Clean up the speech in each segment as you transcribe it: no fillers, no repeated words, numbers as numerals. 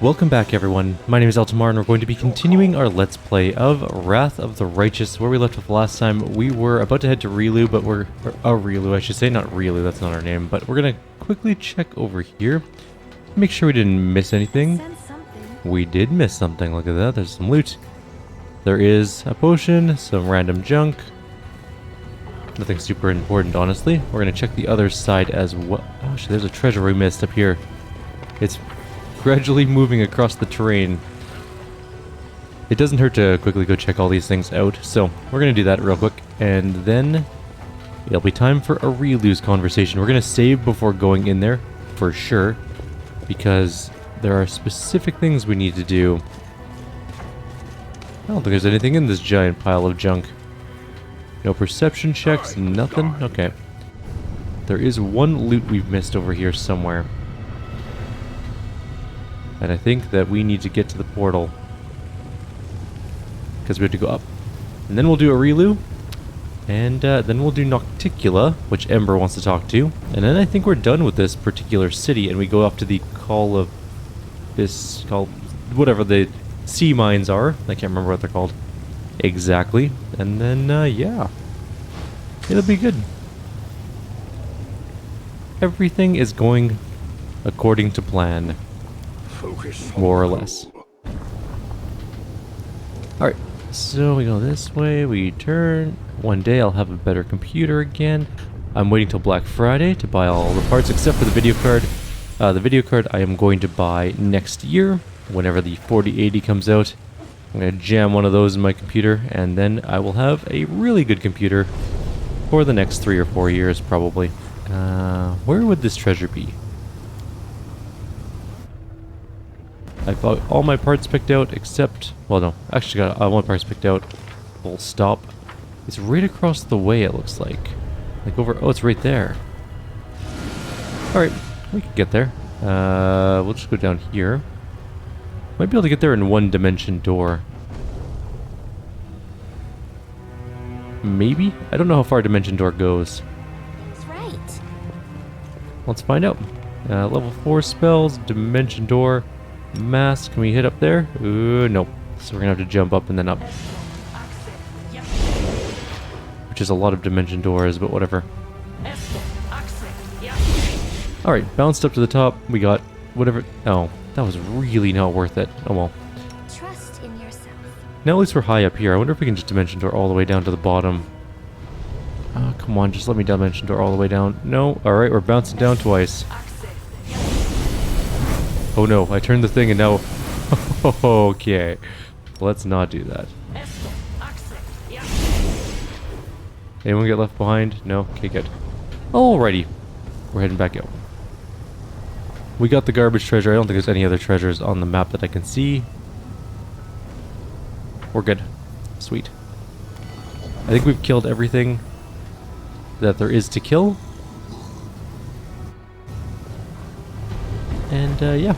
Welcome back everyone, my name is Eltimar and we're going to be continuing our Let's Play of Wrath of the Righteous. Where we left off last time, we were about to head to Areelu, but Areelu I should say, not Areelu, that's not our name, but we're gonna quickly check over here, make sure we didn't miss anything. We did miss something, look at that, there's some loot. There is a potion, some random junk. Nothing super important, honestly. We're gonna check the other side as well. Oh shit, there's a treasure we missed up here. It's gradually moving across the terrain. It doesn't hurt to quickly go check all these things out, so we're gonna do that real quick, and then it'll be time for Areelu's conversation. We're gonna save before going in there, for sure, because there are specific things we need to do. I don't think there's anything in this giant pile of junk. No perception checks, nothing? Okay. There is one loot we've missed over here somewhere. And I think that we need to get to the portal. Because we have to go up. And then we'll do Areelu. And then we'll do Nocticula, which Ember wants to talk to. And then I think we're done with this particular city. And we go up to the call of this... whatever the sea mines are. I can't remember what they're called. Exactly. And then, yeah. It'll be good. Everything is going according to plan. More or less. Alright, so we go this way, we turn. One day I'll have a better computer again. I'm waiting till Black Friday to buy all the parts except for the video card. The video card I am going to buy next year, whenever the 4080 comes out. I'm going to jam one of those in my computer, and then I will have a really good computer for the next 3 or 4 years, probably. Where would this treasure be? I've got all my parts picked out except... well, no. Actually got all my parts picked out. Full stop. It's right across the way, it looks like. Like over... oh, it's right there. Alright. We can get there. We'll just go down here. Might be able to get there in one dimension door. Maybe? I don't know how far dimension door goes. That's right. Let's find out. Level 4 spells, dimension door. Mass, can we hit up there? Nope. So we're gonna have to jump up and then up. Which is a lot of dimension doors, but whatever. Alright, bounced up to the top. We got whatever. Oh, that was really not worth it. Oh well. Trust in yourself. Now at least we're high up here. I wonder if we can just dimension door all the way down to the bottom. Oh, come on, just let me dimension door all the way down. No? Alright, we're bouncing down twice. Oh no, I turned the thing and now... okay. Let's not do that. Anyone get left behind? No? Okay, good. Alrighty. We're heading back out. We got the garbage treasure. I don't think there's any other treasures on the map that I can see. We're good. Sweet. I think we've killed everything that there is to kill. And yeah,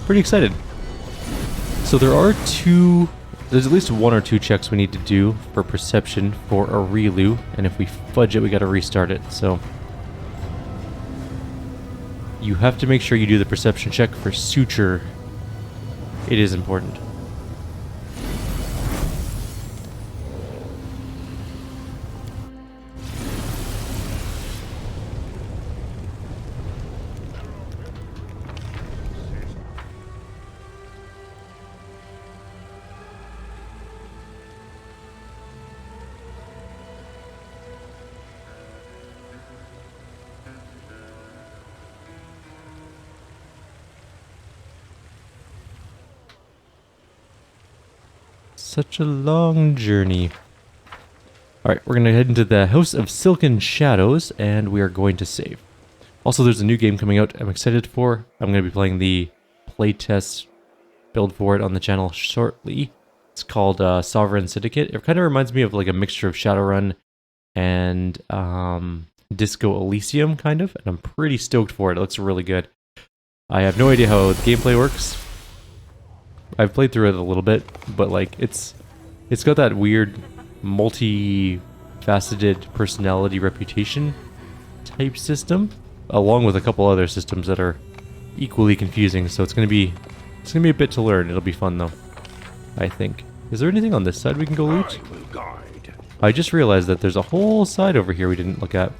pretty excited. So there's at least 1 or 2 checks we need to do for perception for Areelu, and if we fudge it, we gotta restart it, so. You have to make sure you do the perception check for suture. It is important. Such a long journey. Alright, we're going to head into the House of Silken Shadows, and we are going to save. Also, there's a new game coming out I'm excited for. I'm going to be playing the playtest build for it on the channel shortly. It's called Sovereign Syndicate. It kind of reminds me of like a mixture of Shadowrun and Disco Elysium, kind of. And I'm pretty stoked for it. It looks really good. I have no idea how the gameplay works. I've played through it a little bit, but like it's got that weird multi-faceted personality reputation type system, along with a couple other systems that are equally confusing, so it's going to be It's gonna be a bit to learn. It'll be fun though, I think. Is there anything on this side we can go loot? I just realized that there's a whole side over here we didn't look at.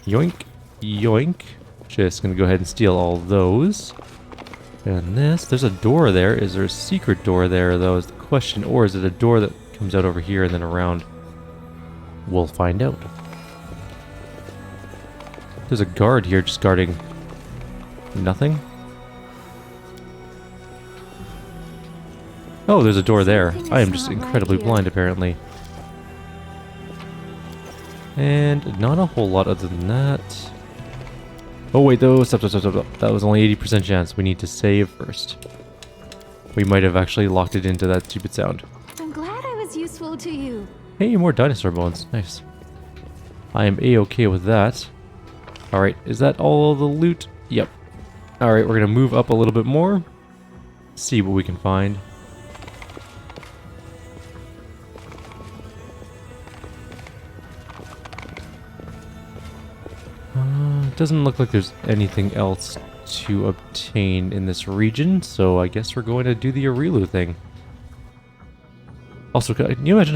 Yoink. Yoink. Just gonna go ahead and steal all those. And this, there's a door there. Is there a secret door there though is the question, or is it a door that comes out over here and then around? We'll find out. There's a guard here just guarding nothing. Oh, there's a door there. I am just incredibly blind apparently. And not a whole lot other than that. Oh wait, though, stop. That was only 80% chance. We need to save first. We might have actually locked it into that stupid sound. I'm glad I was useful to you. Hey, more dinosaur bones. Nice. I am a-okay with that. Alright, is that all the loot? Yep. Alright, we're gonna move up a little bit more. See what we can find. Doesn't look like there's anything else to obtain in this region, so I guess we're going to do the Areelu thing. Also, can you imagine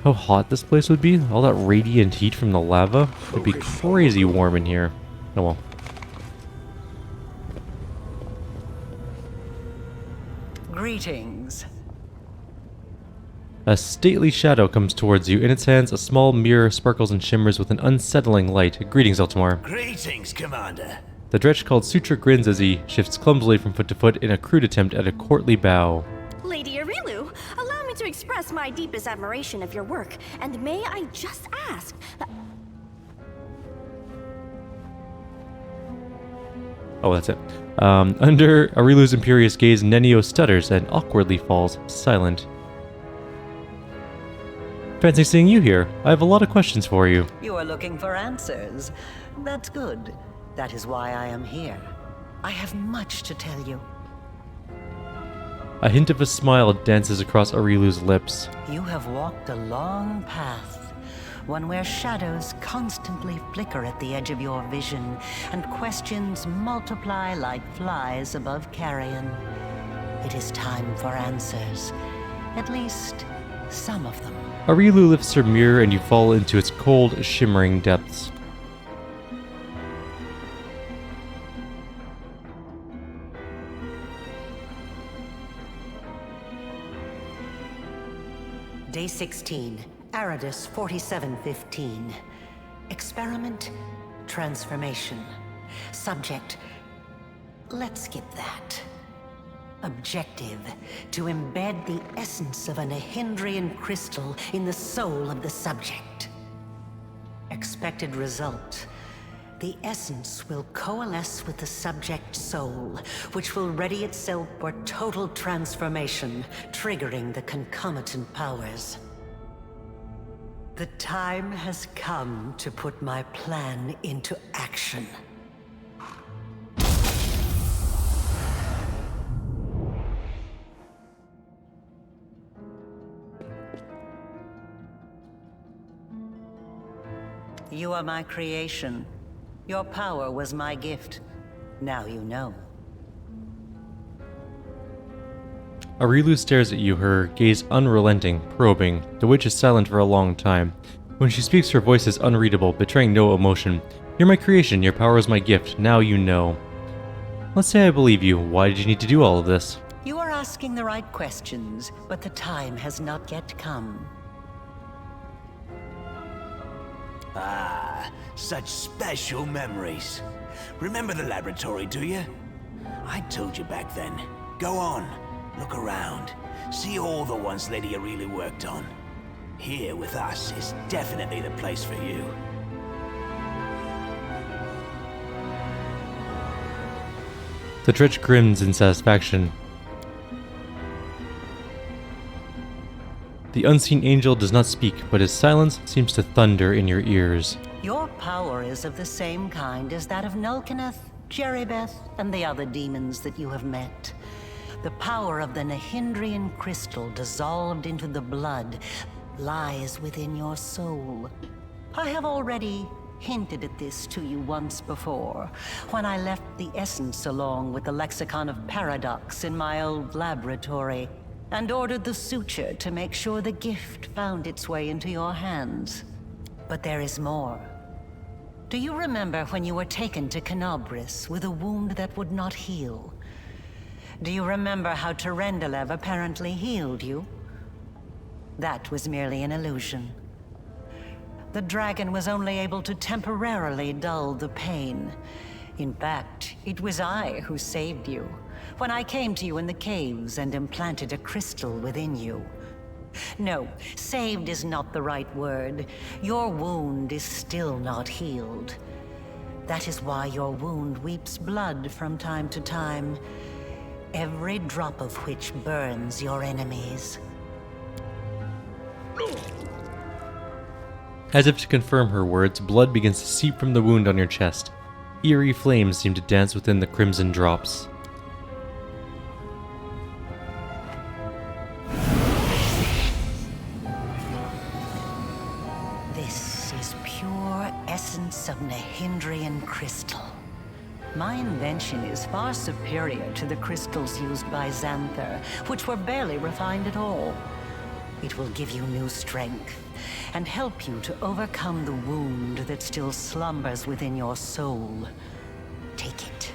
how hot this place would be? All that radiant heat from the lava? It'd be crazy warm in here. Oh well. Greetings. A stately shadow comes towards you. In its hands, a small mirror sparkles and shimmers with an unsettling light. Greetings, Eltimar. Greetings, Commander. The dretch called Sutra grins as he shifts clumsily from foot to foot in a crude attempt at a courtly bow. Lady Areelu, allow me to express my deepest admiration of your work, and may I just ask... Oh, that's it. Under Areelu's imperious gaze, Nenio stutters and awkwardly falls silent. Fancy seeing you here. I have a lot of questions for you. You are looking for answers. That's good. That is why I am here. I have much to tell you. A hint of a smile dances across Areelu's lips. You have walked a long path, one where shadows constantly flicker at the edge of your vision, and questions multiply like flies above carrion. It is time for answers. At least, some of them. Areelu lifts her mirror and you fall into its cold, shimmering depths. Day 16, Aridus 4715. Experiment, transformation. Subject, let's skip that. Objective, to embed the essence of a Nahindrian crystal in the soul of the subject. Expected result, the essence will coalesce with the subject's soul, which will ready itself for total transformation, triggering the concomitant powers. The time has come to put my plan into action. You are my creation. Your power was my gift. Now you know. Areelu stares at you, her gaze unrelenting, probing. The witch is silent for a long time. When she speaks, her voice is unreadable, betraying no emotion. You're my creation, your power is my gift. Now you know. Let's say I believe you. Why did you need to do all of this? You are asking the right questions, but the time has not yet come. Ah, such special memories. Remember the laboratory, do you? I told you back then. Go on, look around. See all the ones Lady Areelu worked on. Here with us is definitely the place for you. The dredge grins in satisfaction. The unseen angel does not speak, but his silence seems to thunder in your ears. Your power is of the same kind as that of Nulkineth, Jeribeth, and the other demons that you have met. The power of the Nahindrian crystal dissolved into the blood lies within your soul. I have already hinted at this to you once before, when I left the essence along with the lexicon of paradox in my old laboratory, and ordered the suture to make sure the gift found its way into your hands. But there is more. Do you remember when you were taken to Kenabris with a wound that would not heal? Do you remember how Terendelev apparently healed you? That was merely an illusion. The dragon was only able to temporarily dull the pain. In fact, it was I who saved you, when I came to you in the caves and implanted a crystal within you. No, saved is not the right word. Your wound is still not healed. That is why your wound weeps blood from time to time, every drop of which burns your enemies. As if to confirm her words, blood begins to seep from the wound on your chest. Eerie flames seem to dance within the crimson drops. This is pure essence of Nahindrian crystal. My invention is far superior to the crystals used by Xanther, which were barely refined at all. It will give you new strength, and help you to overcome the wound that still slumbers within your soul. Take it.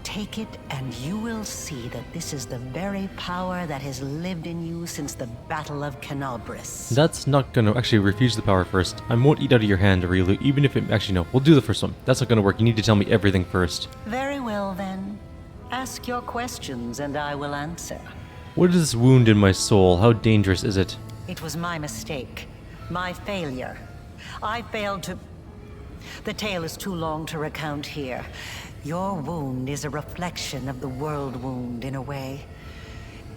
Take it, and you will see that this is the very power that has lived in you since the Battle of Kenabris. That's not gonna actually refuse the power first. I won't eat out of your hand, Areelu, even if it actually no. We'll do the first one. That's not gonna work. You need to tell me everything first. Very well then. Ask your questions and I will answer. What is this wound in my soul? How dangerous is it? It was my mistake. My failure. I failed to... The tale is too long to recount here. Your wound is a reflection of the world wound in a way.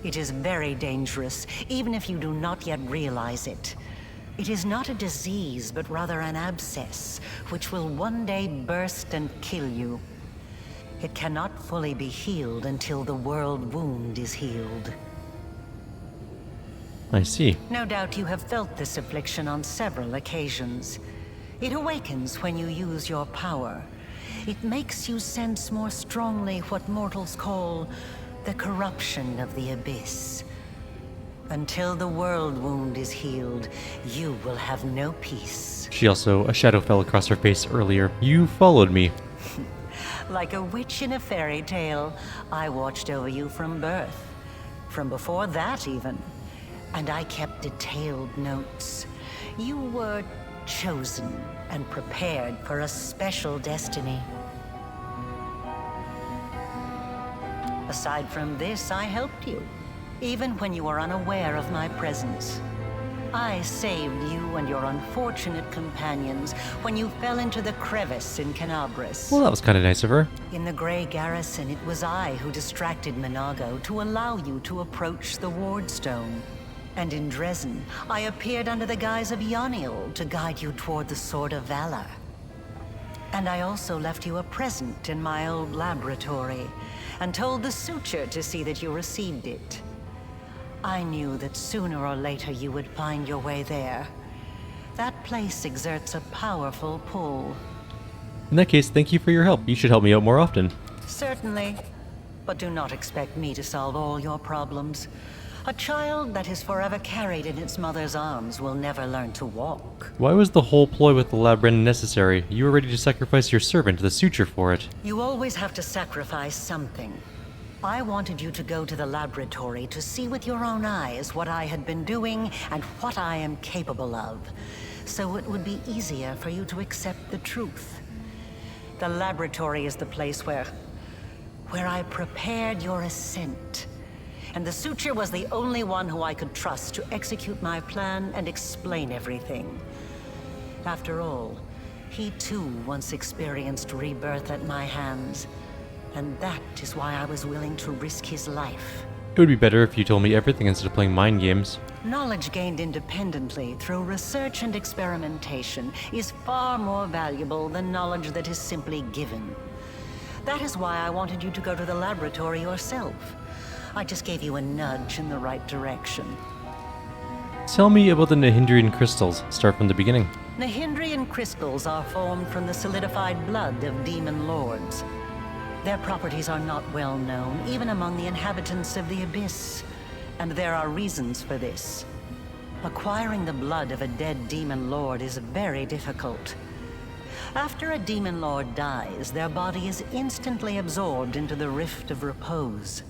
It is very dangerous, even if you do not yet realize it. It is not a disease, but rather an abscess, which will one day burst and kill you. It cannot fully be healed until the world wound is healed. I see. No doubt you have felt this affliction on several occasions. It awakens when you use your power. It makes you sense more strongly what mortals call the corruption of the abyss. Until the world wound is healed, you will have no peace. She also, a shadow fell across her face earlier. You followed me. Like a witch in a fairy tale, I watched over you from birth. From before that, even. And I kept detailed notes. You were chosen and prepared for a special destiny. Aside from this, I helped you, even when you were unaware of my presence. I saved you and your unfortunate companions when you fell into the crevice in Kenabris. Well, that was kind of nice of her. In the Grey Garrison, it was I who distracted Minago to allow you to approach the Wardstone. And in Dresden, I appeared under the guise of Yaniel to guide you toward the Sword of Valor. And I also left you a present in my old laboratory, and told the suture to see that you received it. I knew that sooner or later you would find your way there. That place exerts a powerful pull. In that case, thank you for your help. You should help me out more often. Certainly, but do not expect me to solve all your problems. A child that is forever carried in its mother's arms will never learn to walk. Why was the whole ploy with the Labren necessary? You were ready to sacrifice your servant, the suture, for it. You always have to sacrifice something. I wanted you to go to the laboratory to see with your own eyes what I had been doing and what I am capable of, so it would be easier for you to accept the truth. The laboratory is the place where I prepared your ascent. And the suture was the only one who I could trust to execute my plan and explain everything. After all, he too once experienced rebirth at my hands, and that is why I was willing to risk his life. It would be better if you told me everything instead of playing mind games. Knowledge gained independently through research and experimentation is far more valuable than knowledge that is simply given. That is why I wanted you to go to the laboratory yourself. I just gave you a nudge in the right direction. Tell me about the Nahindrian crystals. Start from the beginning. Nihindrian crystals are formed from the solidified blood of demon lords. Their properties are not well known, even among the inhabitants of the Abyss. And there are reasons for this. Acquiring the blood of a dead demon lord is very difficult. After a demon lord dies, their body is instantly absorbed into the Rift of Repose.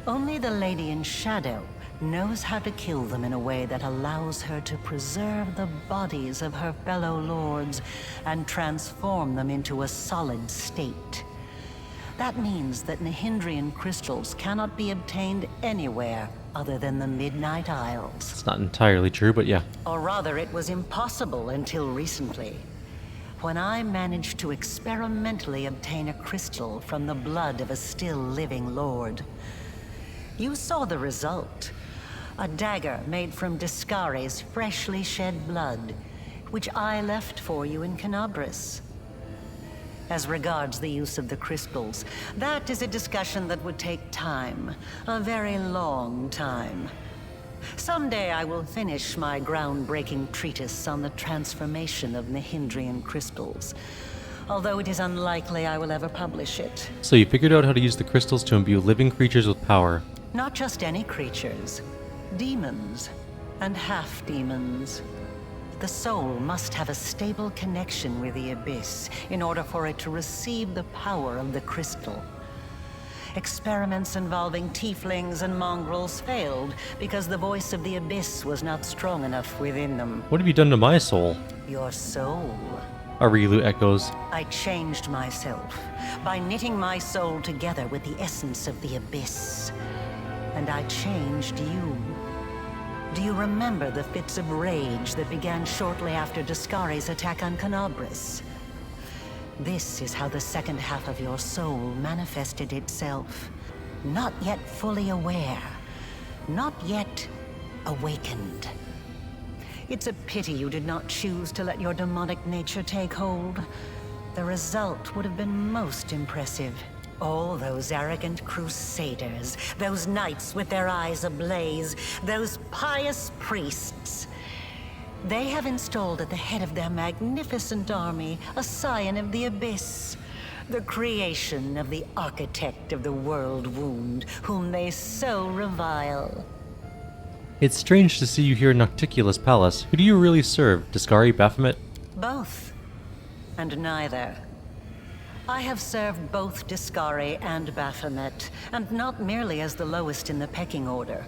Only the Lady in Shadow knows how to kill them in a way that allows her to preserve the bodies of her fellow lords and transform them into a solid state. That means that Nihindrian crystals cannot be obtained anywhere other than the Midnight Isles. It's not entirely true, but yeah. Or rather, it was impossible until recently, when I managed to experimentally obtain a crystal from the blood of a still living lord. You saw the result. A dagger made from Discare's freshly shed blood, which I left for you in Canabris. As regards the use of the crystals, that is a discussion that would take time, a very long time. Someday I will finish my groundbreaking treatise on the transformation of Nihindrian crystals, although it is unlikely I will ever publish it. So you figured out how to use the crystals to imbue living creatures with power. Not just any creatures, demons and half-demons. The soul must have a stable connection with the Abyss in order for it to receive the power of the crystal. Experiments involving tieflings and mongrels failed because the voice of the Abyss was not strong enough within them. What have you done to my soul? Your soul? Areelu echoes. I changed myself by knitting my soul together with the essence of the Abyss. And I changed you. Do you remember the fits of rage that began shortly after Discare's attack on Canabris? This is how the second half of your soul manifested itself. Not yet fully aware. Not yet awakened. It's a pity you did not choose to let your demonic nature take hold. The result would have been most impressive. All those arrogant crusaders, those knights with their eyes ablaze, those pious priests. They have installed at the head of their magnificent army a scion of the Abyss, the creation of the architect of the world wound, whom they so revile. It's strange to see you here in Nocticula's palace. Who do you really serve? Discare, Baphomet? Both. And neither. I have served both Discare and Baphomet, and not merely as the lowest in the pecking order.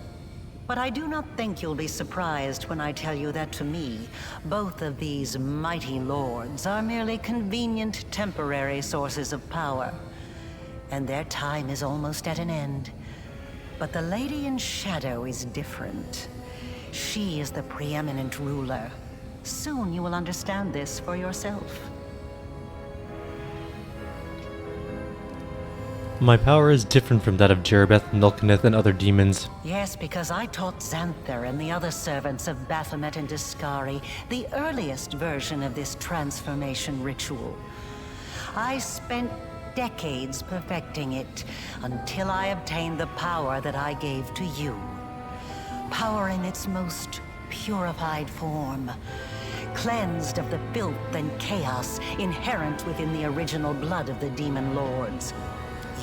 But I do not think you'll be surprised when I tell you that to me, both of these mighty lords are merely convenient temporary sources of power. And their time is almost at an end. But the Lady in Shadow is different. She is the preeminent ruler. Soon you will understand this for yourself. My power is different from that of Jerebeth, Nulkanith, and other demons. Yes, because I taught Xanther and the other servants of Baphomet and Discare the earliest version of this transformation ritual. I spent decades perfecting it until I obtained the power that I gave to you. Power in its most purified form, cleansed of the filth and chaos inherent within the original blood of the demon lords.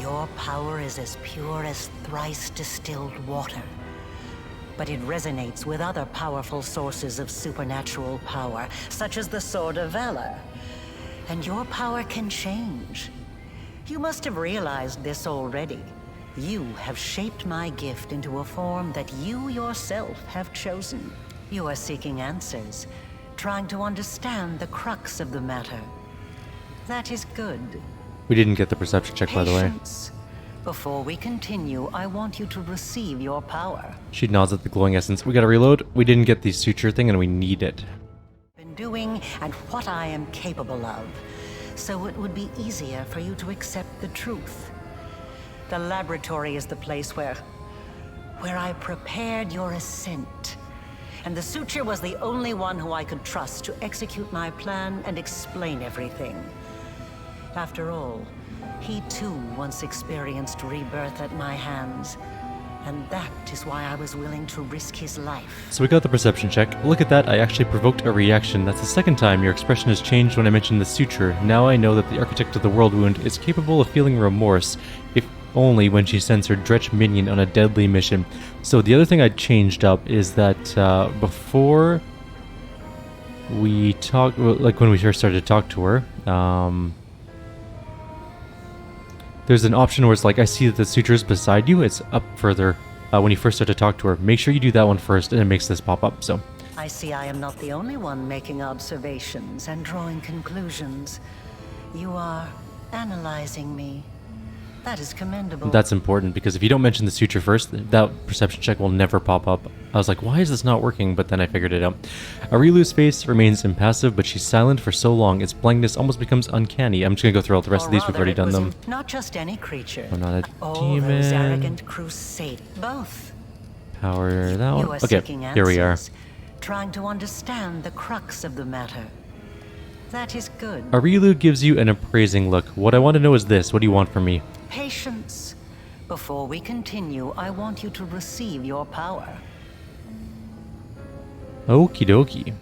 Your power is as pure as thrice distilled water, but it resonates with other powerful sources of supernatural power, such as the Sword of Valor. And your power can change. You must have realized this already. You have shaped my gift into a form that you yourself have chosen. You are seeking answers, trying to understand the crux of the matter. That is good. We didn't get the perception check, by the way. Patience. Before we continue, I want you to receive your power. She nods at the glowing essence. We gotta reload. We didn't get the suture thing, and we need it. Been doing and what I am capable of, so it would be easier for you to accept the truth. The laboratory is the place where I prepared your ascent. And the suture was the only one who I could trust to execute my plan and explain everything. After all, he too once experienced rebirth at my hands, And that is why I was willing to risk his life. So we got the perception check. Look at that, I actually provoked a reaction. That's the second time your expression has changed when I mentioned the suture. Now I know that the architect of the world wound is capable of feeling remorse, if only when she sends her Dretch minion on a deadly mission. So the other thing I changed up is that before we talk, like when we first started to talk to her, there's an option where it's like, I see that the suture is beside you. It's up further when you first start to talk to her. Make sure you do that one first, and it makes this pop up. So I see I am not the only one making observations and drawing conclusions. You are analyzing me. That is commendable. that's important, because if you don't mention the suture first, that perception check will never pop up. I was like, why is this not working? But then I figured it out. Areelu's face remains impassive, but she's silent for so long, its blankness almost becomes uncanny. I'm just gonna go through all the rest of these. We've already done them. Not just any creature. I'm not a All demon. those arrogant crusade. Both. Power that one. You are Okay, seeking here we are. answers, trying to understand the crux of the matter. That is good. Areelu gives you an appraising look. What I want to know is this. What do you want from me? Patience. Before we continue, I want you to receive your power. Okie dokie.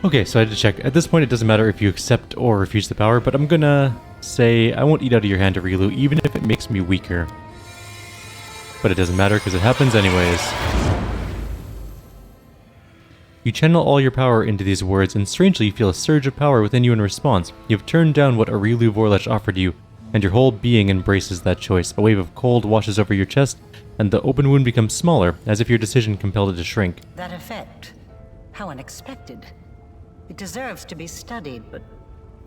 Okay, so I had to check. At this point, it doesn't matter if you accept or refuse the power, but I'm gonna say I won't eat out of your hand, Areelu, even if it makes me weaker. But it doesn't matter because it happens anyways. You channel all your power into these words, and strangely you feel a surge of power within you in response. You have turned down what Areelu Vorlesh offered you, and your whole being embraces that choice. A wave of cold washes over your chest, and the open wound becomes smaller, as if your decision compelled it to shrink. That effect. How unexpected. It deserves to be studied, but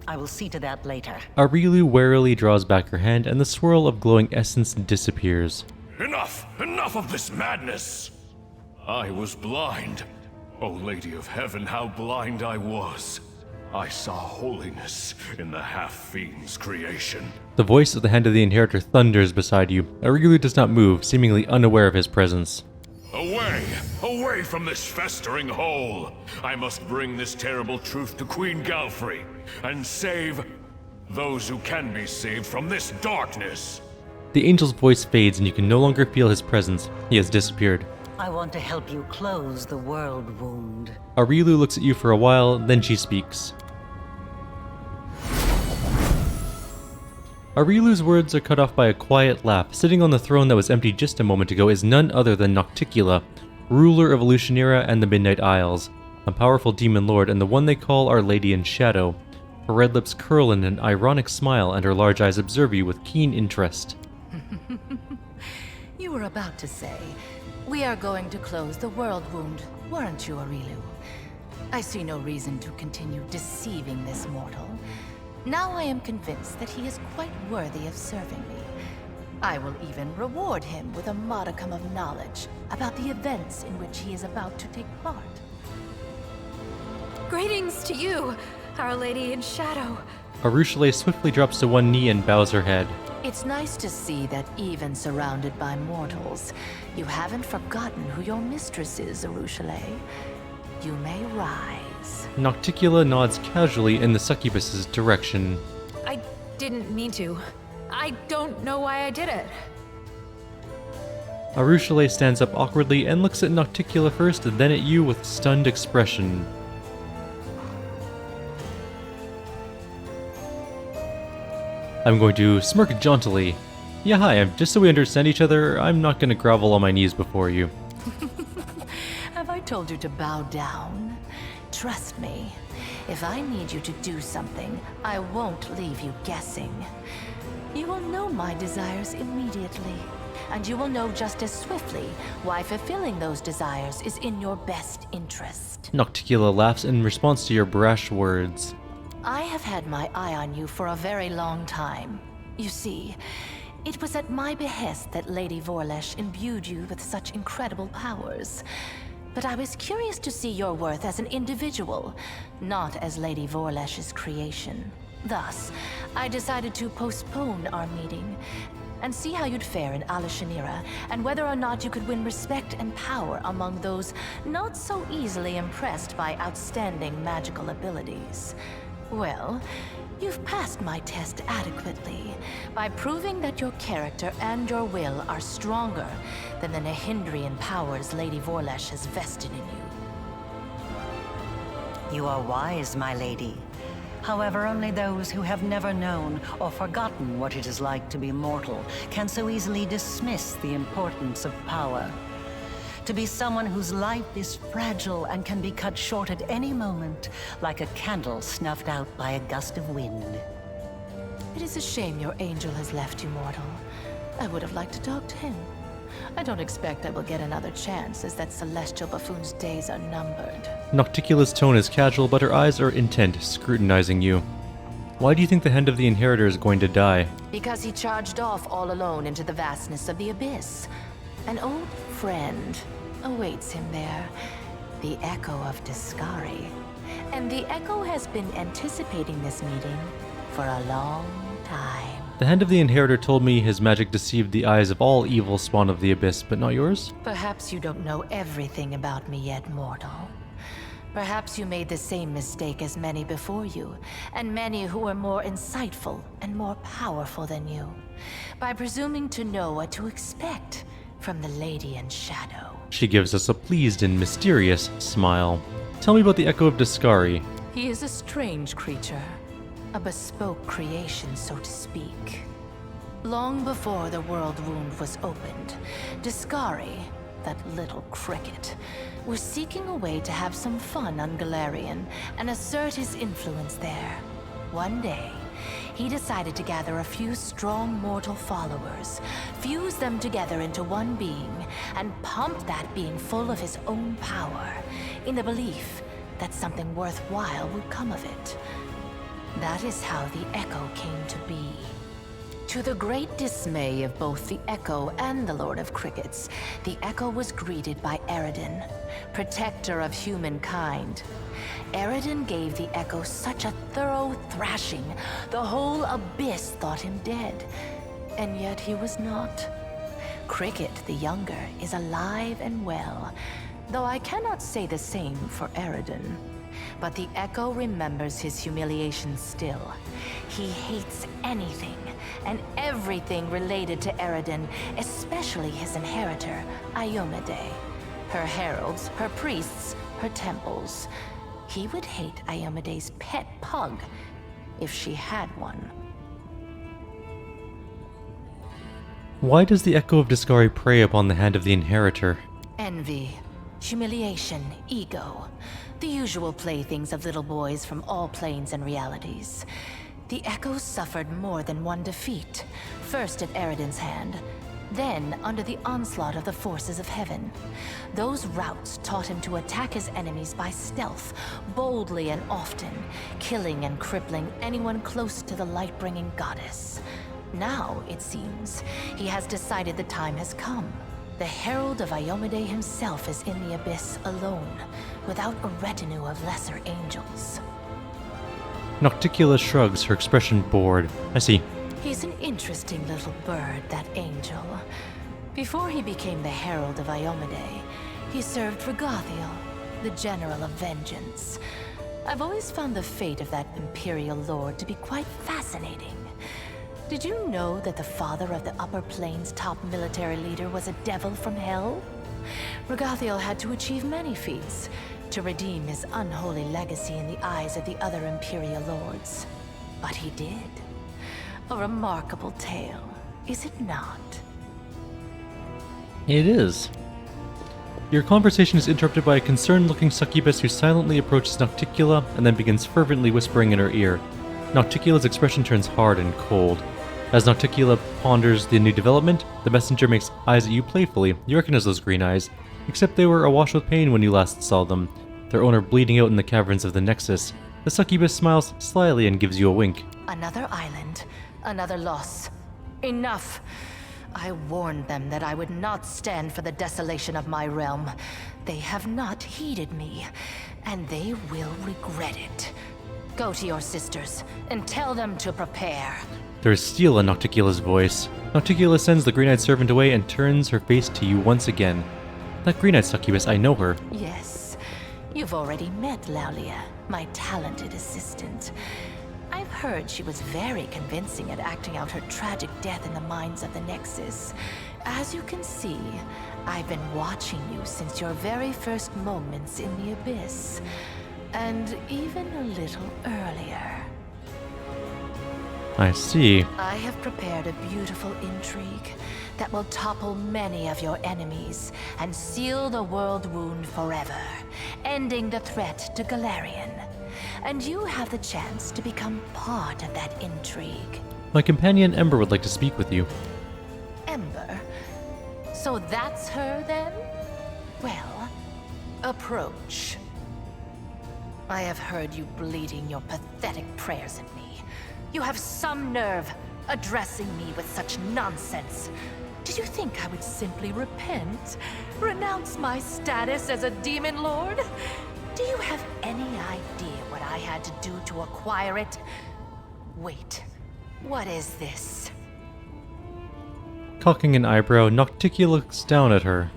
I will see to that later. Areelu warily draws back her hand, and the swirl of glowing essence disappears. Enough! Enough of this madness! I was blind. O Lady of Heaven, how blind I was. I saw holiness in the half-fiend's creation. The voice of the Hand of the Inheritor thunders beside you. Areelu does not move, seemingly unaware of his presence. Away! Away from this festering hole! I must bring this terrible truth to Queen Galfrey, and save those who can be saved from this darkness! The angel's voice fades, and you can no longer feel his presence. He has disappeared. I want to help you close the world wound. Areelu looks at you for a while, then she speaks. Areelu's words are cut off by a quiet laugh. Sitting on the throne that was empty just a moment ago is none other than Nocticula, ruler of Elutionera and the Midnight Isles, a powerful demon lord and the one they call Our Lady in Shadow. Her red lips curl in an ironic smile, and her large eyes observe you with keen interest. You were about to say, we are going to close the world wound, weren't you, Areelu? I see no reason to continue deceiving this mortal. Now I am convinced that he is quite worthy of serving me. I will even reward him with a modicum of knowledge about the events in which he is about to take part. Greetings to you, Our Lady in Shadow. Arushale swiftly drops to one knee and bows her head. It's nice to see that even surrounded by mortals, you haven't forgotten who your mistress is, Arushale. You may rise. Nocticula nods casually in the succubus's direction. I didn't mean to. I don't know why I did it. Arushale stands up awkwardly and looks at Nocticula first and then at you with stunned expression. I'm going to smirk jauntily. Yeah, hi, just so we understand each other, I'm not going to grovel on my knees before you. Have I told you to bow down? Trust me, if I need you to do something, I won't leave you guessing. You will know my desires immediately, and you will know just as swiftly why fulfilling those desires is in your best interest. Nocticula laughs in response to your brash words. I have had my eye on you for a very long time. You see, it was at my behest that Lady Vorlesh imbued you with such incredible powers. But I was curious to see your worth as an individual, not as Lady Vorlesh's creation. Thus, I decided to postpone our meeting and see how you'd fare in Elutionera, and whether or not you could win respect and power among those not so easily impressed by outstanding magical abilities. Well, you've passed my test adequately by proving that your character and your will are stronger than the Nahindrian powers Lady Vorlesh has vested in you. You are wise, my lady. However, only those who have never known or forgotten what it is like to be mortal can so easily dismiss the importance of power. To be someone whose life is fragile and can be cut short at any moment, like a candle snuffed out by a gust of wind. It is a shame your angel has left you, mortal. I would have liked to talk to him. I don't expect I will get another chance, as that celestial buffoon's days are numbered. Nocticula's tone is casual, but her eyes are intent, scrutinizing you. Why do you think the Hand of the Inheritor is going to die? Because he charged off all alone into the vastness of the abyss. An old friend awaits him there, the Echo of Discari. And the Echo has been anticipating this meeting for a long time. The Hand of the Inheritor told me his magic deceived the eyes of all evil spawn of the abyss, but not yours? Perhaps you don't know everything about me yet, mortal. Perhaps you made the same mistake as many before you, and many who were more insightful and more powerful than you, by presuming to know what to expect from the Lady in Shadow. She gives us a pleased and mysterious smile. Tell me about the Echo of Discari. He is a strange creature, a bespoke creation, so to speak. Long before the world wound was opened, Discari, that little cricket, was seeking a way to have some fun on Galarian and assert his influence there. One day, he decided to gather a few strong mortal followers, fuse them together into one being, and pump that being full of his own power, in the belief that something worthwhile would come of it. That is how the Echo came to be. To the great dismay of both the Echo and the Lord of Crickets, the Echo was greeted by Eredin, protector of humankind. Eredin gave the Echo such a thorough thrashing, the whole abyss thought him dead. And yet he was not. Cricket, the younger, is alive and well, though I cannot say the same for Eredin. But the Echo remembers his humiliation still. He hates anything and everything related to Eredin, especially his inheritor, Iomade. Her heralds, her priests, her temples. He would hate Iomade's pet pug, if she had one. Why does the Echo of Discari prey upon the Hand of the Inheritor? Envy, humiliation, ego. The usual playthings of little boys from all planes and realities. The Echo suffered more than one defeat, first at Eredin's hand, then under the onslaught of the forces of heaven. Those routes taught him to attack his enemies by stealth, boldly and often, killing and crippling anyone close to the light-bringing goddess. Now, it seems, he has decided the time has come. The Herald of Iomade himself is in the abyss alone, without a retinue of lesser angels. Nocticula shrugs, her expression bored. I see. He's an interesting little bird, that angel. Before he became the Herald of Iomade, he served Regathiel, the General of Vengeance. I've always found the fate of that Imperial Lord to be quite fascinating. Did you know that the father of the Upper Plains' top military leader was a devil from hell? Regathiel had to achieve many feats to redeem his unholy legacy in the eyes of the other Imperial Lords. But he did. A remarkable tale, is it not? It is. Your conversation is interrupted by a concerned-looking succubus who silently approaches Nocticula and then begins fervently whispering in her ear. Nocticula's expression turns hard and cold. As Nocticula ponders the new development, the messenger makes eyes at you playfully. You recognize those green eyes, except they were awash with pain when you last saw them, their owner bleeding out in the caverns of the Nexus. The succubus smiles slyly and gives you a wink. Another island, another loss. Enough! I warned them that I would not stand for the desolation of my realm. They have not heeded me, and they will regret it. Go to your sisters, and tell them to prepare. There is steel in Nocticula's voice. Nocticula sends the green-eyed servant away and turns her face to you once again. That green-eyed succubus, I know her. Yes, You've already met Laulia, my talented assistant. I've heard she was very convincing at acting out her tragic death in the mines of the Nexus. As you can see, I've been watching you since your very first moments in the Abyss. And even a little earlier. I see. I have prepared a beautiful intrigue that will topple many of your enemies and seal the world wound forever, ending the threat to Galarian. And you have the chance to become part of that intrigue. My companion Ember would like to speak with you. Ember? So that's her then? Well, approach. I have heard you bleating your pathetic prayers at me. You have some nerve addressing me with such nonsense. Did you think I would simply repent? Renounce my status as a demon lord? Do you have any idea what I had to do to acquire it? Wait, what is this? Cocking an eyebrow, Nocticula looks down at her.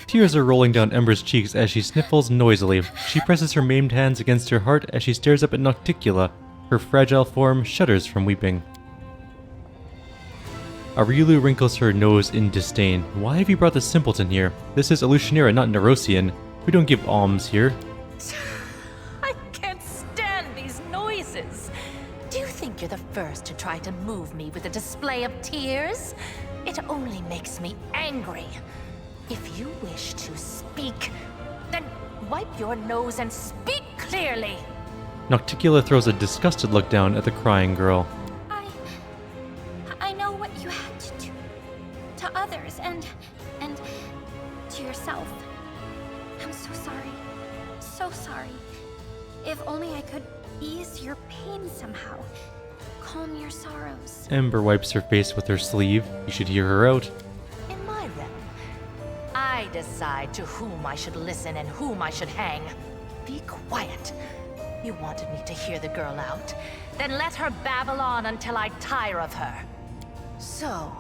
Tears are rolling down Ember's cheeks as she sniffles noisily. She presses her maimed hands against her heart as she stares up at Nocticula. Her fragile form shudders from weeping. Areelu wrinkles her nose in disdain. Why have you brought the simpleton here? This is Elutionera, not Nerosian. We don't give alms here. I can't stand these noises. Do you think you're the first to try to move me with a display of tears? It only makes me angry. If you wish to speak, then wipe your nose and speak clearly. Nocticula throws a disgusted look down at the crying girl. I know what you had to do to others and to yourself. I'm so sorry. So sorry. If only I could ease your pain somehow. Calm your sorrows. Ember wipes her face with her sleeve. You should hear her out. In my realm, I decide to whom I should listen and whom I should hang. Be quiet. You wanted me to hear the girl out. Then let her babble on until I tire of her. So,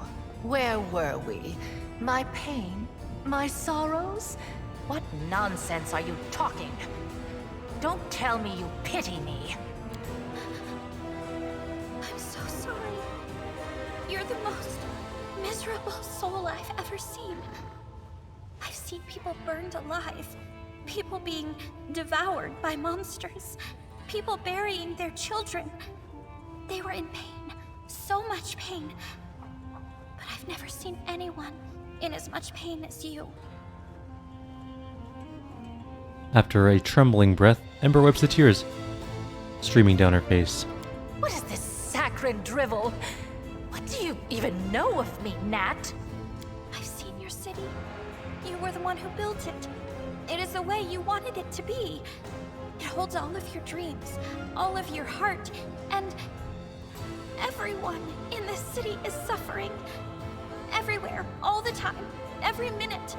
where were we? My pain? My sorrows? What nonsense are you talking? Don't tell me you pity me. I'm so sorry. You're the most miserable soul I've ever seen. I've seen people burned alive. People being devoured by monsters. People burying their children. They were in pain. So much pain. But I've never seen anyone in as much pain as you. After a trembling breath, Ember wipes the tears streaming down her face. What is this saccharine drivel? What do you even know of me, Nat? I've seen your city. You were the one who built it. It is the way you wanted it to be. It holds all of your dreams, all of your heart, and everyone in this city is suffering. Everywhere, all the time, every minute.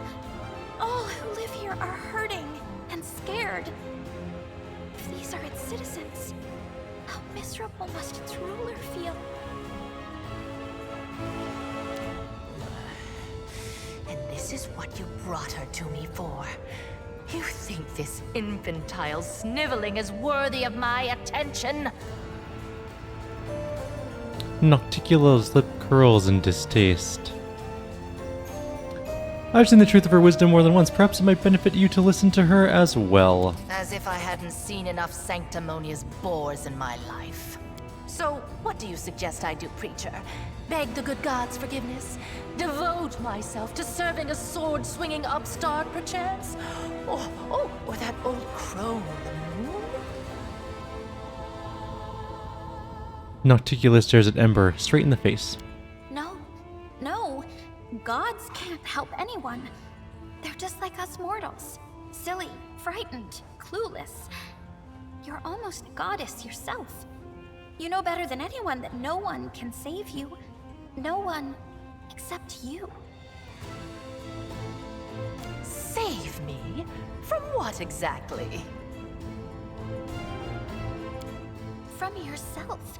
All who live here are hurting and scared. If these are its citizens, how miserable must its ruler feel? And this is what you brought her to me for. You think this infantile sniveling is worthy of my attention? Nocticula's lip curls in distaste. I've seen the truth of her wisdom more than once. Perhaps it might benefit you to listen to her as well. As if I hadn't seen enough sanctimonious bores in my life. So, what do you suggest I do, preacher? Beg the good gods' forgiveness? Devote myself to serving a sword-swinging upstart, perchance? Or that old crone, the moon? Nocticula stares at Ember straight in the face. No. Gods can't help anyone. They're just like us mortals. Silly, frightened, clueless. You're almost a goddess yourself. You know better than anyone that no one can save you. No one except you. Save me? From what exactly? From yourself.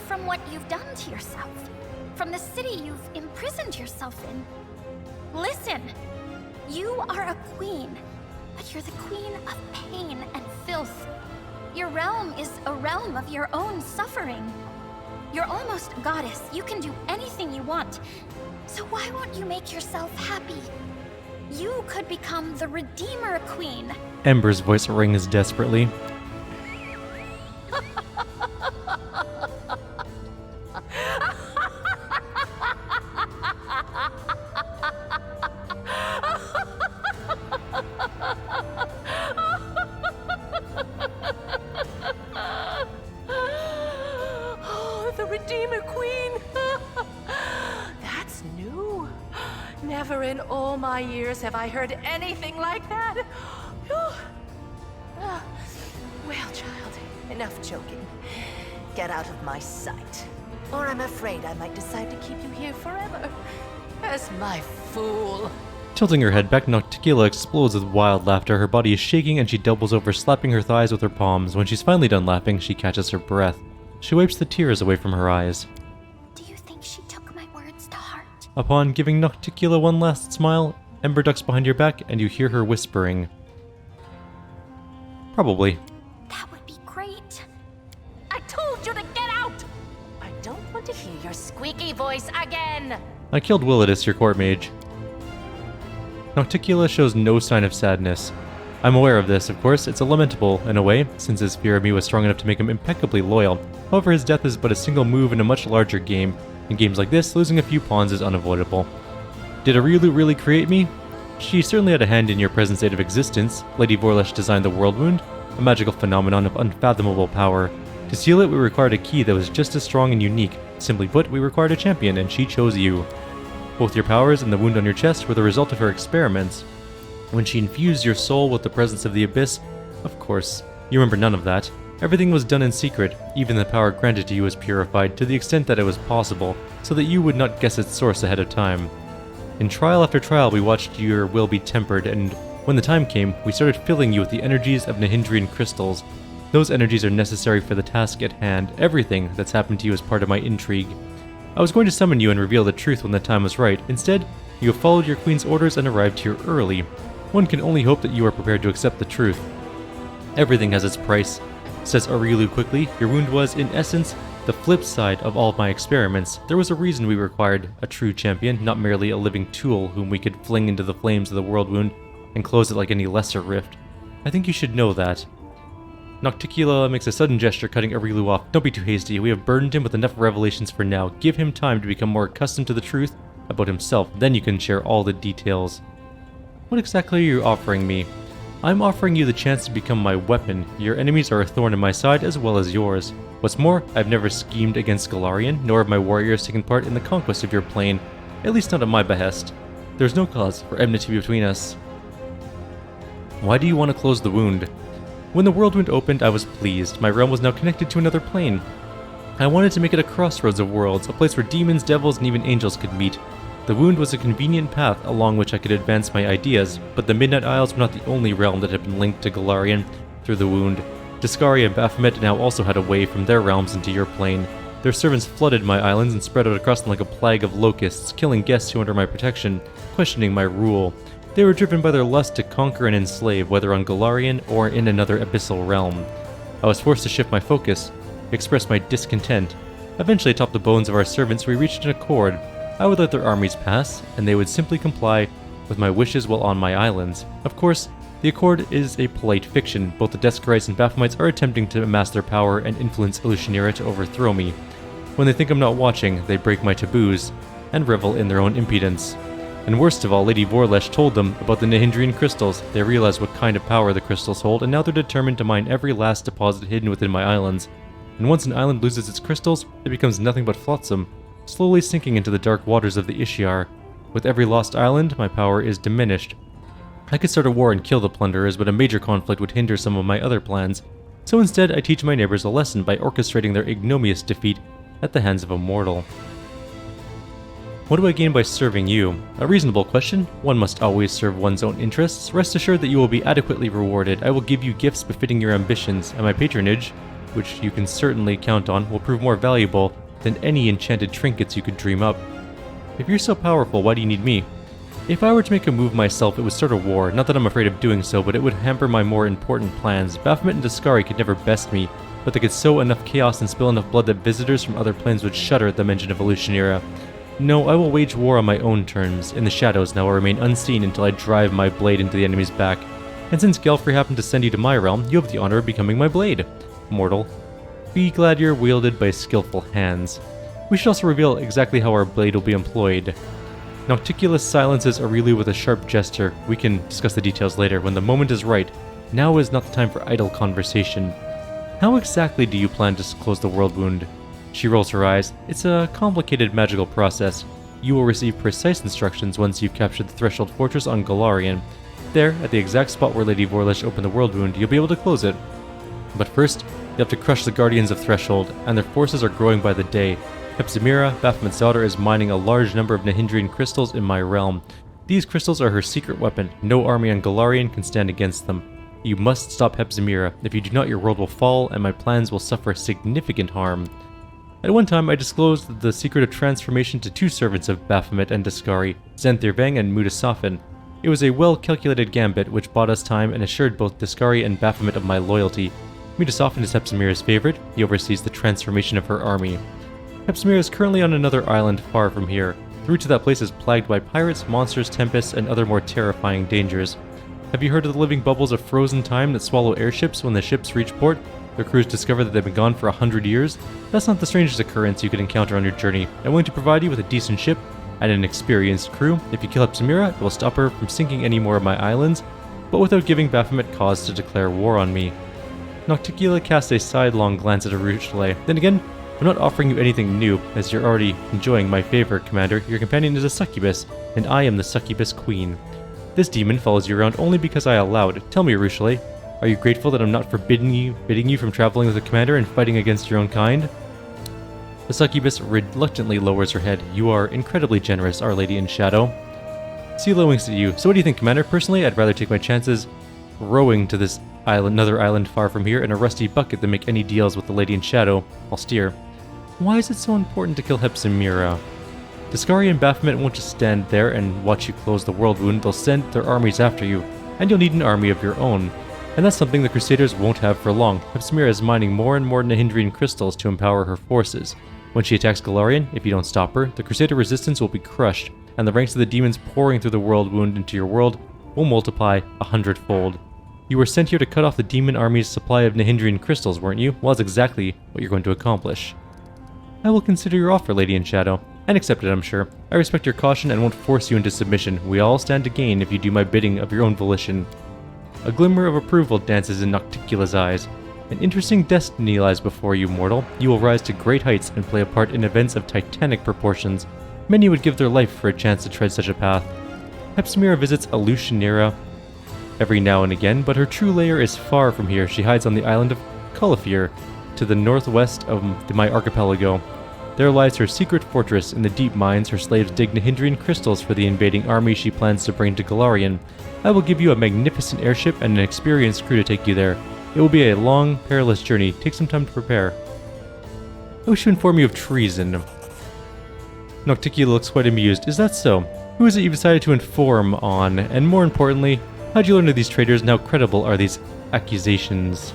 From what you've done to yourself. From the city you've imprisoned yourself in. Listen! You are a queen, but you're the queen of pain and filth. Your realm is a realm of your own suffering. You're almost a goddess. You can do anything you want. So why won't you make yourself happy? You could become the Redeemer Queen. Ember's voice rings desperately. Oh, the Redeemer Queen! That's new. Never in all my years have I heard anything like that. Well, child, enough joking. Get out of my sight, or I'm afraid I might decide to keep you here forever as my fool. Tilting her head back, Nocticula explodes with wild laughter. Her body is shaking and she doubles over, slapping her thighs with her palms. When she's finally done laughing, she catches her breath. She wipes the tears away from her eyes. Do you think she took my words to heart? Upon giving Nocticula one last smile, Ember ducks behind your back and you hear her whispering. Probably. That would be great. I told you to get out! I don't want to hear your squeaky voice again! I killed Willidus, your court mage. Nocticula shows no sign of sadness. I'm aware of this, of course. It's a lamentable, in a way, since his fear of me was strong enough to make him impeccably loyal. However, his death is but a single move in a much larger game. In games like this, losing a few pawns is unavoidable. Did Areelu really create me? She certainly had a hand in your present state of existence. Lady Vorlesh designed the World Wound, a magical phenomenon of unfathomable power. To seal it, we required a key that was just as strong and unique. Simply put, we required a champion, and she chose you. Both your powers and the wound on your chest were the result of her experiments. When she infused your soul with the presence of the Abyss, of course, you remember none of that. Everything was done in secret. Even the power granted to you was purified to the extent that it was possible, so that you would not guess its source ahead of time. In trial after trial, we watched your will be tempered, and when the time came, we started filling you with the energies of Nahindrian crystals. Those energies are necessary for the task at hand. Everything that's happened to you is part of my intrigue. I was going to summon you and reveal the truth when the time was right. Instead, you have followed your queen's orders and arrived here early. One can only hope that you are prepared to accept the truth. Everything has its price, says Areelu quickly. Your wound was, in essence, the flip side of all of my experiments. There was a reason we required a true champion, not merely a living tool whom we could fling into the flames of the world wound and close it like any lesser rift. I think you should know that. Nocticula makes a sudden gesture, cutting Areelu off. Don't be too hasty. We have burdened him with enough revelations for now. Give him time to become more accustomed to the truth about himself. Then you can share all the details. What exactly are you offering me? I'm offering you the chance to become my weapon. Your enemies are a thorn in my side as well as yours. What's more, I've never schemed against Golarion, nor have my warriors taken part in the conquest of your plane. At least not at my behest. There's no cause for enmity between us. Why do you want to close the wound? When the world wound opened, I was pleased. My realm was now connected to another plane. I wanted to make it a crossroads of worlds, a place where demons, devils, and even angels could meet. The wound was a convenient path along which I could advance my ideas, but the Midnight Isles were not the only realm that had been linked to Golarion through the wound. Discaria and Baphomet now also had a way from their realms into your plane. Their servants flooded my islands and spread out across them like a plague of locusts, killing guests who were under my protection, questioning my rule. They were driven by their lust to conquer and enslave, whether on Golarion or in another abyssal realm. I was forced to shift my focus, express my discontent. Eventually, atop the bones of our servants, we reached an accord. I would let their armies pass, and they would simply comply with my wishes while on my islands. Of course, the accord is a polite fiction. Both the Descarites and Baphomets are attempting to amass their power and influence Illusionera to overthrow me. When they think I'm not watching, they break my taboos and revel in their own impudence. And worst of all, Lady Vorlesh told them about the Nahindrian crystals. They realized what kind of power the crystals hold, and now they're determined to mine every last deposit hidden within my islands. And once an island loses its crystals, it becomes nothing but flotsam, slowly sinking into the dark waters of the Ishiar. With every lost island, my power is diminished. I could start a war and kill the plunderers, but a major conflict would hinder some of my other plans. So instead, I teach my neighbors a lesson by orchestrating their ignominious defeat at the hands of a mortal. What do I gain by serving you? A reasonable question. One must always serve one's own interests. Rest assured that you will be adequately rewarded. I will give you gifts befitting your ambitions, and my patronage, which you can certainly count on, will prove more valuable than any enchanted trinkets you could dream up. If you're so powerful, why do you need me? If I were to make a move myself, it would start a war. Not that I'm afraid of doing so, but it would hamper my more important plans. Baphomet and Discari could never best me, but they could sow enough chaos and spill enough blood that visitors from other planes would shudder at the mention of Evolutionera. No, I will wage war on my own terms. In the shadows, now I remain unseen until I drive my blade into the enemy's back. And since Gelfrey happened to send you to my realm, you have the honor of becoming my blade. Mortal, be glad you're wielded by skillful hands. We should also reveal exactly how our blade will be employed. Nocticula silences Areelu with a sharp gesture. We can discuss the details later when the moment is right. Now is not the time for idle conversation. How exactly do you plan to close the world wound? She rolls her eyes. It's a complicated magical process. You will receive precise instructions once you've captured the Threshold Fortress on Golarion. There, at the exact spot where Lady Vorlish opened the world wound, you'll be able to close it. But first, you have to crush the Guardians of Threshold, and their forces are growing by the day. Hepzimira, Baphomet's daughter, is mining a large number of Nahindrian crystals in my realm. These crystals are her secret weapon. No army on Golarion can stand against them. You must stop Hepzimira. If you do not, your world will fall, and my plans will suffer significant harm. At one time, I disclosed the secret of transformation to two servants of Baphomet and Discari, Xanthirvang and Mudasafin. It was a well-calculated gambit which bought us time and assured both Discari and Baphomet of my loyalty. Mudasafin is Hepzimira's favorite. He oversees the transformation of her army. Hepzimira is currently on another island far from here. The route to that place is plagued by pirates, monsters, tempests, and other more terrifying dangers. Have you heard of the living bubbles of frozen time that swallow airships when the ships reach port? Their crews discover that they've been gone for 100 years? That's not the strangest occurrence you could encounter on your journey. I'm willing to provide you with a decent ship and an experienced crew. If you kill Hepzimira, it will stop her from sinking any more of my islands, but without giving Baphomet cause to declare war on me. Nocticula casts a sidelong glance at Areelu. Then again, I'm not offering you anything new, as you're already enjoying my favor, Commander. Your companion is a succubus, and I am the succubus queen. This demon follows you around only because I allowed. Tell me, Areelu, are you grateful that I'm not forbidding you from traveling with the commander and fighting against your own kind? The succubus reluctantly lowers her head. You are incredibly generous, Our Lady in Shadow. Sela winks at you. So what do you think, Commander? Personally, I'd rather take my chances rowing to this island, another island far from here, in a rusty bucket than make any deals with the Lady in Shadow. I'll steer. Why is it so important to kill Hepzimira? Discari and Baphomet won't just stand there and watch you close the world wound. They'll send their armies after you, and you'll need an army of your own. And that's something the Crusaders won't have for long. Hepzimira is mining more and more Nahindrian crystals to empower her forces. When she attacks Golarion, if you don't stop her, the Crusader resistance will be crushed, and the ranks of the demons pouring through the world wound into your world will multiply 100-fold. You were sent here to cut off the demon army's supply of Nahindrian crystals, weren't you? Well, that's exactly what you're going to accomplish. I will consider your offer, Lady in Shadow, and accept it, I'm sure. I respect your caution and won't force you into submission. We all stand to gain if you do my bidding of your own volition. A glimmer of approval dances in Nocticula's eyes. An interesting destiny lies before you, mortal. You will rise to great heights and play a part in events of titanic proportions. Many would give their life for a chance to tread such a path. Hepzimira visits Evolutionera every now and again, but her true lair is far from here. She hides on the island of Culifir, to the northwest of my archipelago. There lies her secret fortress. In the deep mines, her slaves dig Nahindrian crystals for the invading army she plans to bring to Golarion. I will give you a magnificent airship and an experienced crew to take you there. It will be a long, perilous journey. Take some time to prepare. I wish to inform you of treason. Nocticula looks quite amused. Is that so? Who is it you've decided to inform on? And more importantly, how'd you learn of these traitors and how credible are these accusations?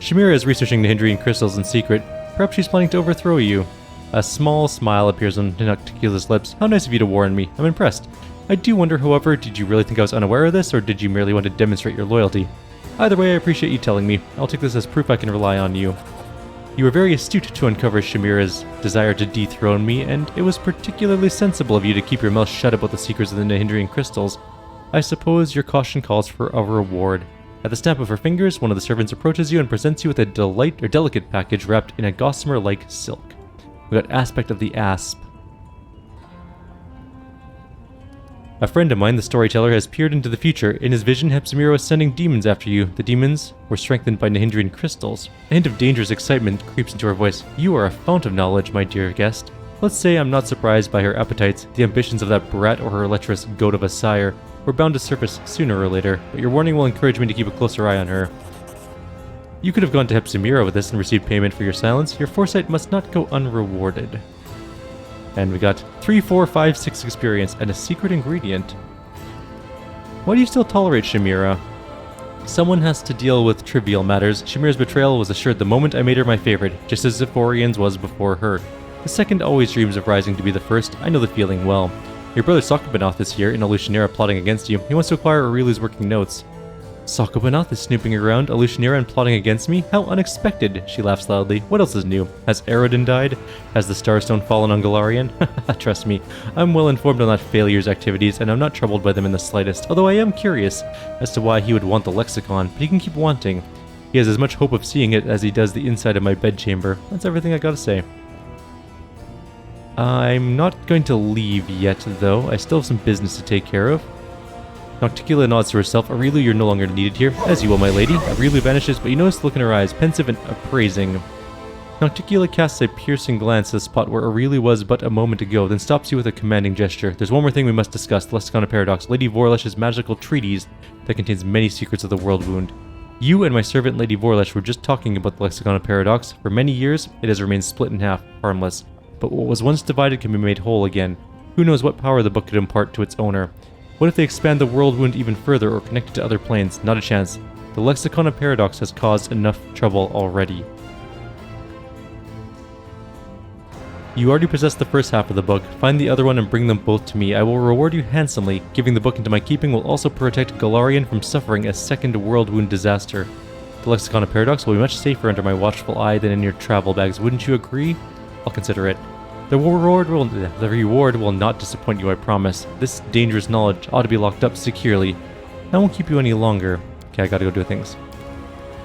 Shamira is researching Nahindrian crystals in secret. Perhaps she's planning to overthrow you. A small smile appears on Nocticula's lips. How nice of you to warn me. I'm impressed. I do wonder, however, did you really think I was unaware of this, or did you merely want to demonstrate your loyalty? Either way, I appreciate you telling me. I'll take this as proof I can rely on you. You were very astute to uncover Shamira's desire to dethrone me, and it was particularly sensible of you to keep your mouth shut about the secrets of the Nahindrian crystals. I suppose your caution calls for a reward. At the snap of her fingers, one of the servants approaches you and presents you with a delicate package wrapped in a gossamer-like silk. We got Aspect of the Asp. A friend of mine, the storyteller, has peered into the future. In his vision, Hepzimira was sending demons after you. The demons were strengthened by Nahindrian crystals. A hint of dangerous excitement creeps into her voice. You are a fount of knowledge, my dear guest. Let's say I'm not surprised by her appetites. The ambitions of that brat or her lecherous goat of a sire were bound to surface sooner or later, but your warning will encourage me to keep a closer eye on her. You could have gone to Hepzimira with this and received payment for your silence. Your foresight must not go unrewarded. And we got 3, 4, 5, 6 experience and a secret ingredient. Why do you still tolerate Chimera? Someone has to deal with trivial matters. Chimera's betrayal was assured the moment I made her my favorite, just as Zephorian's was before her. The second always dreams of rising to be the first. I know the feeling well. Your brother Sakabanoth is here, in Alusionera plotting against you. He wants to acquire Areelu's working notes. Sakabanoth is snooping around Alusionera and plotting against me? How unexpected, she laughs loudly. What else is new? Has Aerodin died? Has the Starstone fallen on Galarian? Trust me, I'm well informed on that failure's activities, and I'm not troubled by them in the slightest, although I am curious as to why he would want the lexicon, but he can keep wanting. He has as much hope of seeing it as he does the inside of my bedchamber. That's everything I gotta say. I'm not going to leave yet, though. I still have some business to take care of. Nocticula nods to herself. Areelu, you're no longer needed here. As you will, my lady. Areelu vanishes, but you notice the look in her eyes, pensive and appraising. Nocticula casts a piercing glance at the spot where Areelu was but a moment ago, then stops you with a commanding gesture. There's one more thing we must discuss, the Lexicon of Paradox, Lady Vorlesh's magical treatise that contains many secrets of the world wound. You and my servant Lady Vorlesh were just talking about the Lexicon of Paradox. For many years, it has remained split in half, harmless. But what was once divided can be made whole again. Who knows what power the book could impart to its owner? What if they expand the world wound even further or connect it to other planes? Not a chance. The Lexicon of Paradox has caused enough trouble already. You already possess the first half of the book. Find the other one and bring them both to me. I will reward you handsomely. Giving the book into my keeping will also protect Galarian from suffering a second world wound disaster. The Lexicon of Paradox will be much safer under my watchful eye than in your travel bags. Wouldn't you agree? I'll consider it. The reward will not disappoint you, I promise. This dangerous knowledge ought to be locked up securely. I won't keep you any longer. Okay, I gotta go do things.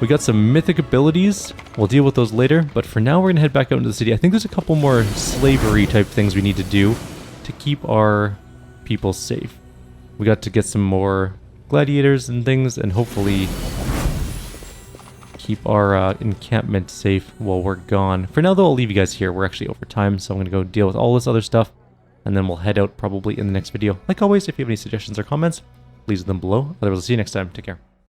We got some mythic abilities. We'll deal with those later, but for now we're gonna head back out into the city. I think there's a couple more slavery type things we need to do to keep our people safe. We got to get some more gladiators and things, and hopefully keep our encampment safe while we're gone. For now, though, I'll leave you guys here. We're actually over time, so I'm going to go deal with all this other stuff, and then we'll head out probably in the next video. Like always, if you have any suggestions or comments, leave them below. Otherwise, I'll see you next time. Take care.